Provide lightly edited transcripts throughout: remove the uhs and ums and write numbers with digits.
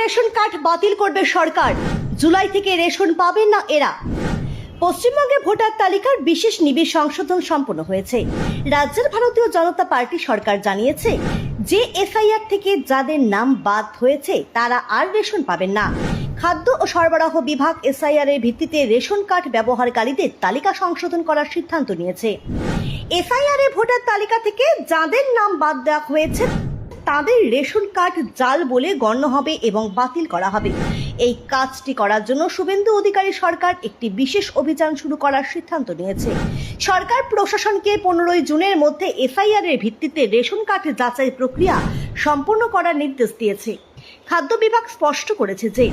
Ration card বাতিল করবে সরকার। জুলাই থেকে রেশন পাবেন না এরা। পশ্চিমবঙ্গে ভোটার তালিকার বিশেষ নিবিড় সংশোধন সম্পন্ন হয়েছে। রাজ্যের ভারতীয় জনতা পার্টি সরকার জানিয়েছে যে এসআইআর থেকে যাদের নাম বাদ হয়েছে তারা আর রেশন পাবেন না। খাদ্য ও সরবরাহ বিভাগ এসআইআর এর ভিত্তিতে রেশন কার্ড ব্যবহারকারীদের তালিকা সংশোধন করার সিদ্ধান্ত নিয়েছে। এসআইআর এর ভোটার তালিকা থেকে যাদের নাম বাদ দেওয়া হয়েছে তাদের রেশন কার্ড জাল বলে গণ্য হবে এবং বাতিল করা হবে। এই কাজটি করার জন্য শুভেন্দু অধিকারী সরকার একটি বিশেষ অভিযান শুরু করার সিদ্ধান্ত নিয়েছে। সরকার প্রশাসনকে 15 জুনের মধ্যে এসআইআর এর ভিত্তিতে রেশন কার্ড যাচাই প্রক্রিয়া সম্পন্ন করার নির্দেশ দিয়েছে। খাদ্য বিভাগ স্পষ্ট করেছে যে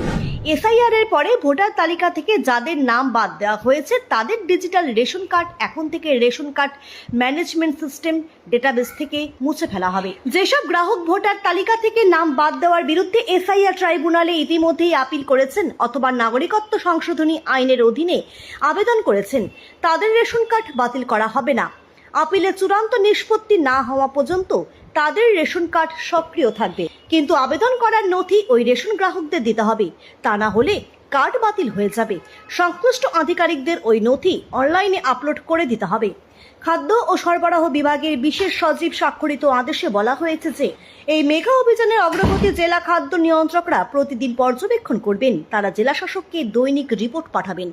এসআইআর এর পরে ভোটার তালিকা থেকে যাদের নাম বাদ দেওয়া হয়েছে তাদের ডিজিটাল রেশন কার্ড এখন থেকে ration card management system database থেকে মুছে ফেলা হবে। যেসব গ্রাহক ভোটার তালিকা থেকে নাম বাদ দেওয়ার বিরুদ্ধে এসআইআর ট্রাইব্যুনালে ইতিমধ্যেই আপিল করেছেন অথবা নাগরিকত্ব সংশোধনী আইনের অধীনে আবেদন করেছেন তাদের রেশন কার্ড বাতিল করা হবে না। আপিলে চূড়ান্ত নিষ্পত্তি না হওয়া পর্যন্ত তাদের রেশন কার্ড সক্রিয় থাকবে, কিন্তু আবেদন করার নথি ওই রেশন গ্রাহকদের দিতে হবে। তা না হলে কার্ড বাতিল হয়ে যাবে। সংশ্লিষ্ট আধিকারিকদের ওই নথি অনলাইনে আপলোড করে দিতে হবে। খাদ্য ও সরবরাহ বিভাগের বিশেষ সচিব স্বাক্ষরিত আদেশে বলা হয়েছে যে এই মেগা অভিযানের অগ্রগতি জেলা খাদ্য নিয়ন্ত্রকরা প্রতিদিন পর্যবেক্ষণ করবেন। তারা জেলা শাসককে দৈনিক রিপোর্ট পাঠাবেন।